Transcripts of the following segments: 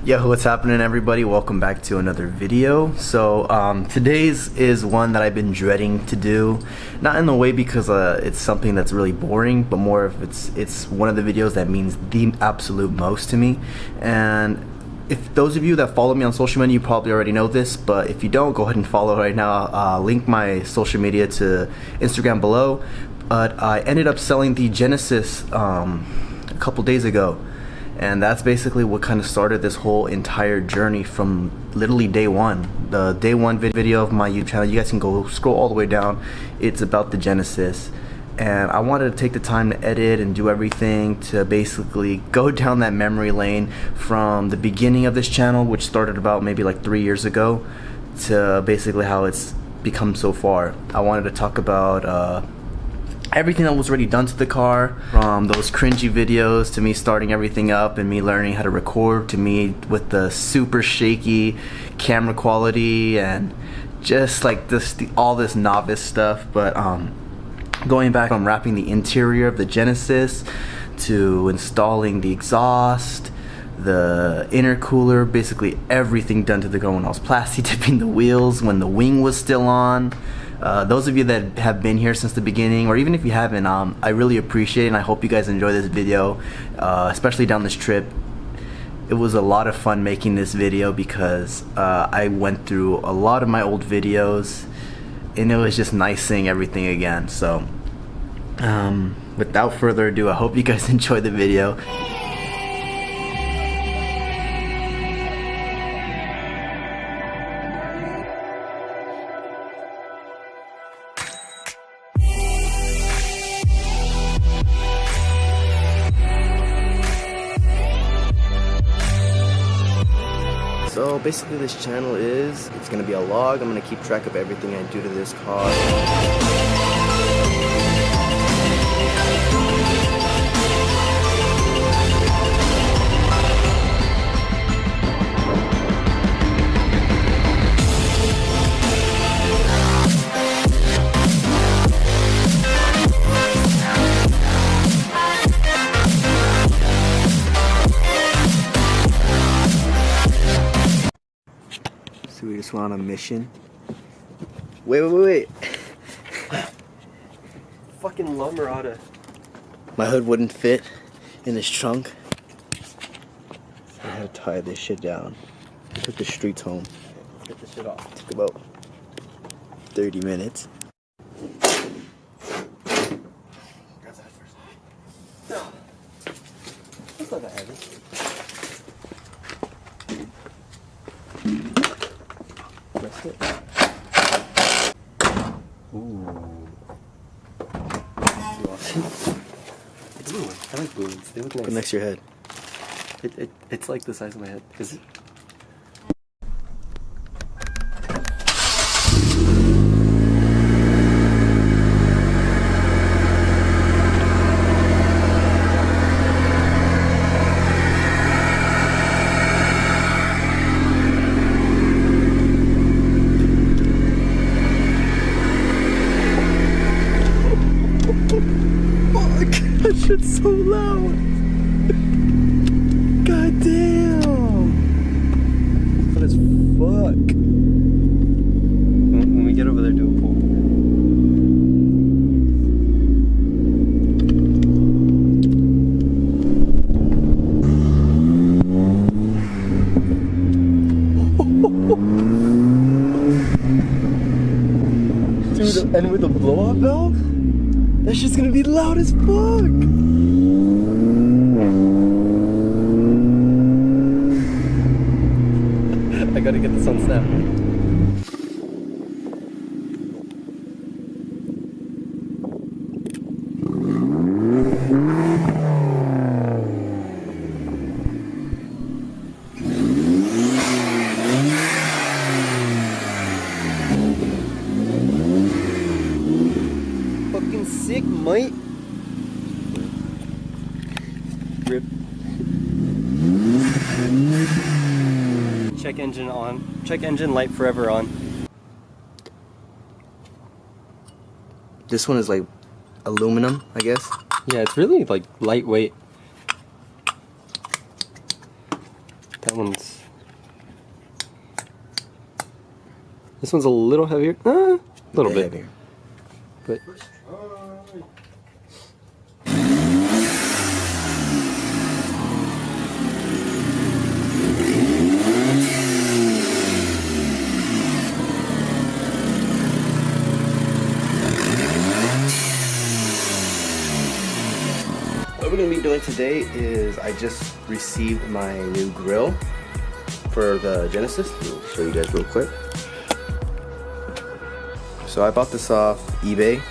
Yo, what's happening, everybody? Welcome back to another video. So today's is one that I've been dreading to do, not in the way because it's something that's really boring, but more if it's one of the videos that means the absolute most to me. And if those of you that follow me on social media, you probably already know this, but if you don't, go ahead and follow right now. I'll link my social media to Instagram below. But I ended up selling the Genesis a couple days ago. And that's basically what kind of started this whole entire journey from literally day one. The day one video of my YouTube channel, you guys can go scroll all the way down. It's about the Genesis. And I wanted to take the time to edit and do everything to basically go down that memory lane from the beginning of this channel, which started about maybe like 3 years ago, to basically how it's become so far. I wanted to talk about everything that was already done to the car, from those cringy videos to me starting everything up and me learning how to record, to me with the super shaky camera quality and just like all this novice stuff. But going back from wrapping the interior of the Genesis to installing the exhaust, the intercooler, basically everything done to the car when I was plastic tipping the wheels when the wing was still on. Those of you that have been here since the beginning, or even if you haven't, I really appreciate it, and I hope you guys enjoy this video, especially down this trip. It was a lot of fun making this video because I went through a lot of my old videos, and it was just nice seeing everything again. So without further ado, I hope you guys enjoy the video. So basically this channel it's gonna be a log. I'm gonna keep track of everything I do to this car. So we just went on a mission. Wait. Fucking lumber My hood wouldn't fit in this trunk. So I had to tie this shit down. I took the streets home. Get the shit off. Took about 30 minutes. Grab that first. No. That's not that heavy. Rest it. Ooh. It's blue. I like blue ones. They look nice. Put next to your head. It's like the size of my head. Is it? That shit's so loud. God damn. What as fuck. When we get over there, do a pull. Dude, and with a blow-off valve? That shit's gonna be loud as fuck! I gotta get this on snap. Fucking sick, mate. Rip. Check engine on. Check engine light forever on. This one is like aluminum, I guess. Yeah, it's really like lightweight. That one's This one's a little heavier. A little bit heavier. But What we're going to be doing today is I just received my new grill for the Genesis. I'll show you guys real quick. So I bought this off eBay.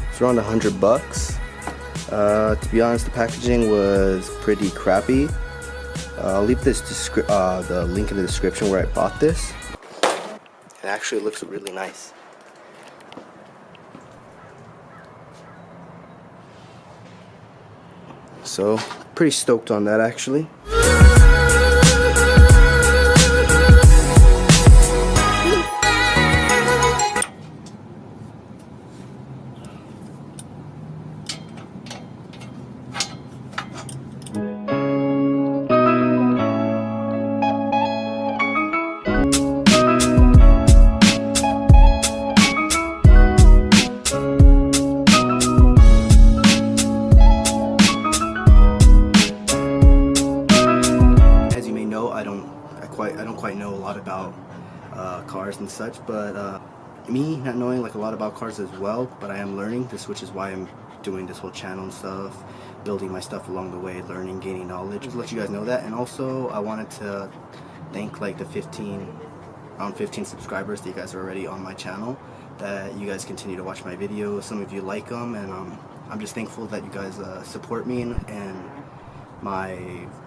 It's around $100. To be honest, the packaging was pretty crappy. I'll leave this the link in the description where I bought this. It actually looks really nice. So, pretty stoked on that actually. I don't quite know a lot about cars and such, but me not knowing like a lot about cars as well, but I am learning this, which is why I'm doing this whole channel and stuff, building my stuff along the way, learning, gaining knowledge, just to let you guys know that. And also I wanted to thank like the around 15 subscribers that you guys are already on my channel, that you guys continue to watch my videos. Some of you like them, and I'm just thankful that you guys support me and my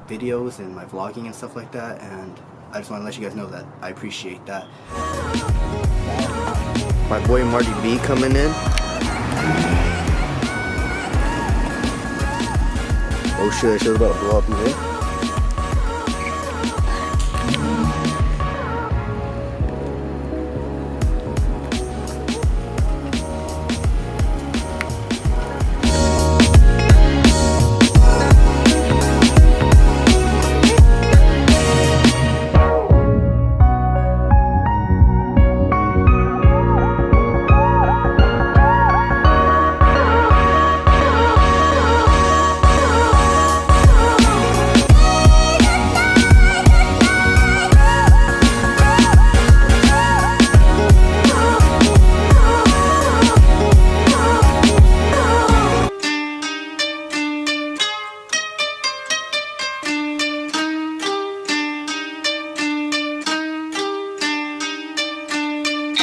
videos and my vlogging and stuff like that. And I just want to let you guys know that I appreciate that. My boy Marty B coming in. Oh shit, I should about to blow up in here.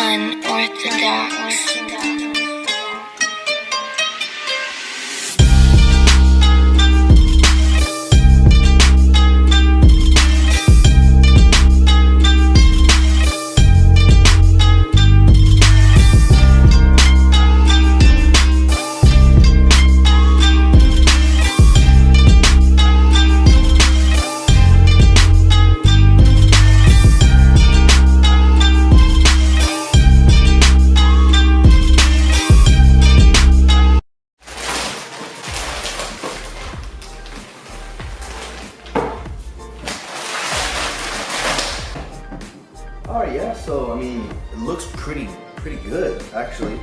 Unorthodox. Alright, yeah, so I mean, it looks pretty good actually,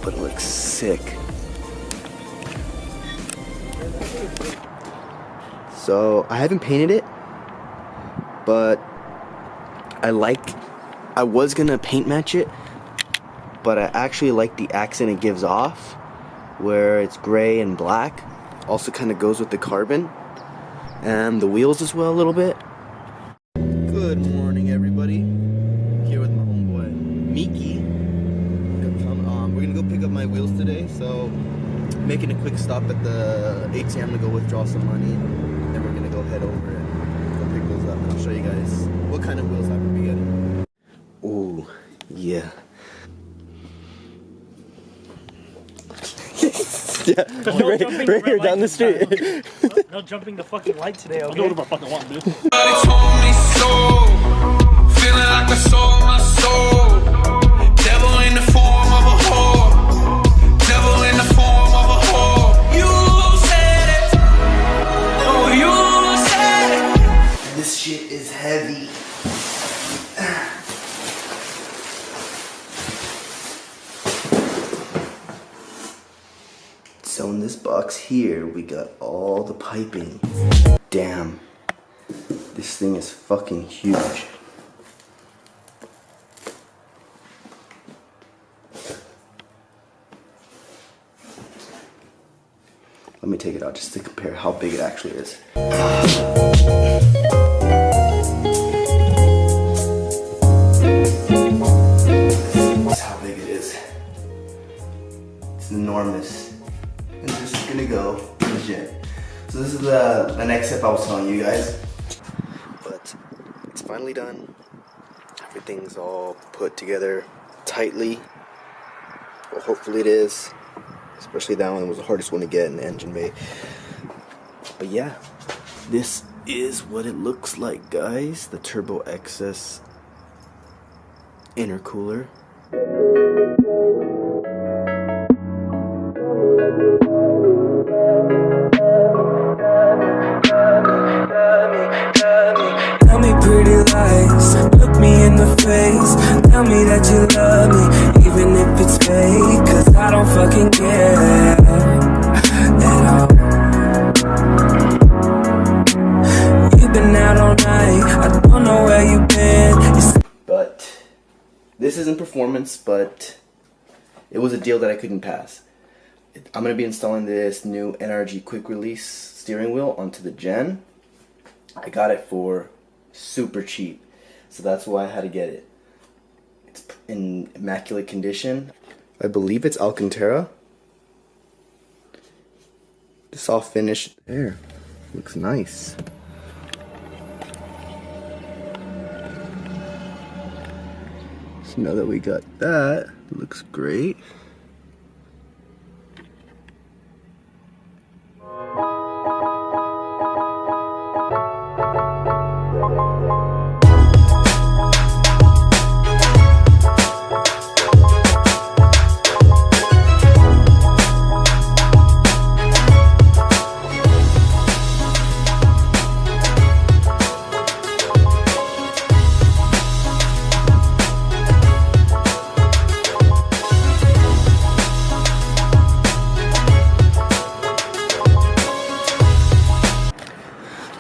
but it looks sick. So I haven't painted it, but I was gonna paint match it, but I actually like the accent it gives off, where it's gray and black. Also kind of goes with the carbon and the wheels as well a little bit. Good morning, everybody. Here with my homeboy Miki. We're gonna go pick up my wheels today, so making a quick stop at the ATM to go withdraw some money. Then we're gonna go head over and go pick those up, and I'll show you guys what kind of wheels I will be getting. Ooh, yeah. yeah, right here down the street. No jumping the fucking light today, okay? I'll do whatever I fucking want, dude. Somebody told me so, feeling like I sold my soul. Devil in the form of a whore, devil in the form of a whore. You said it, oh you said it. This shit is heavy. So in this box here, we got all the piping. Damn, this thing is fucking huge. Let me take it out just to compare how big it actually is. This is how big it is. It's enormous. And this is gonna go legit. So this is the next step I was telling you guys. But it's finally done. Everything's all put together tightly. Well, hopefully it is. Especially that one was the hardest one to get in the engine bay. But yeah, this is what it looks like, guys. The Turbo XS intercooler. Tell me pretty lies, look me in the face. Tell me that you love me, even if it's fake. Cause I don't fucking care at all. You've been out all night, I don't know where you've been. But this isn't performance, but it was a deal that I couldn't pass. I'm going to be installing this new NRG quick release steering wheel onto the Gen. I got it for super cheap, so that's why I had to get it. It's in immaculate condition. I believe it's Alcantara. It's all finished there. Looks nice. So now that we got that, looks great.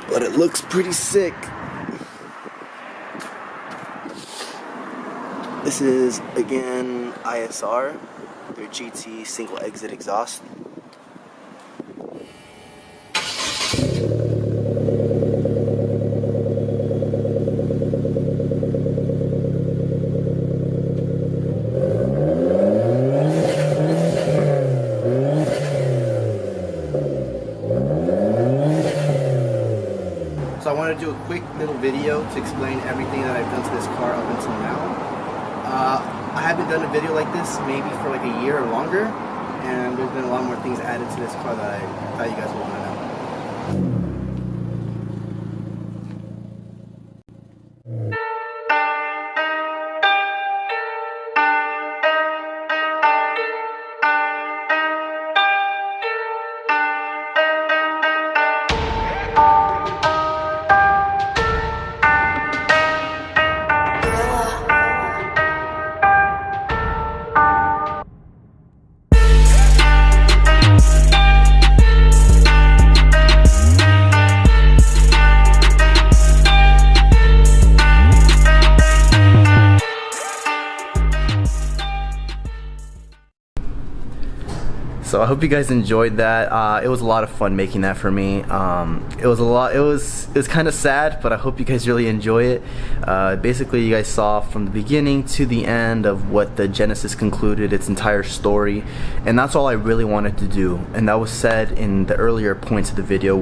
But it looks pretty sick. This is again ISR, their GT single exit exhaust. So I want to do a quick little video to explain everything that I've done to this car up until now. I haven't done a video like this maybe for like a year or longer, and there's been a lot more things added to this car that I thought you guys would want to know. So I hope you guys enjoyed that. It was a lot of fun making that for me. It was kind of sad, but I hope you guys really enjoy it. Basically, you guys saw from the beginning to the end of what the Genesis concluded, its entire story, and that's all I really wanted to do. And that was said in the earlier points of the video.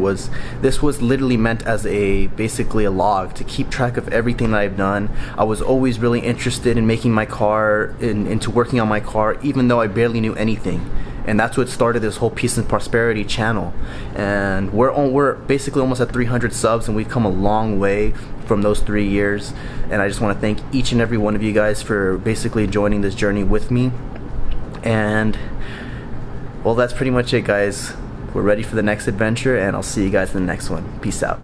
This was literally meant as basically a log to keep track of everything that I've done. I was always really interested in making my car, into working on my car, even though I barely knew anything. And that's what started this whole Peace and Prosperity channel. And we're basically almost at 300 subs, and we've come a long way from those 3 years. And I just want to thank each and every one of you guys for basically joining this journey with me. And well, that's pretty much it, guys. We're ready for the next adventure, and I'll see you guys in the next one. Peace out.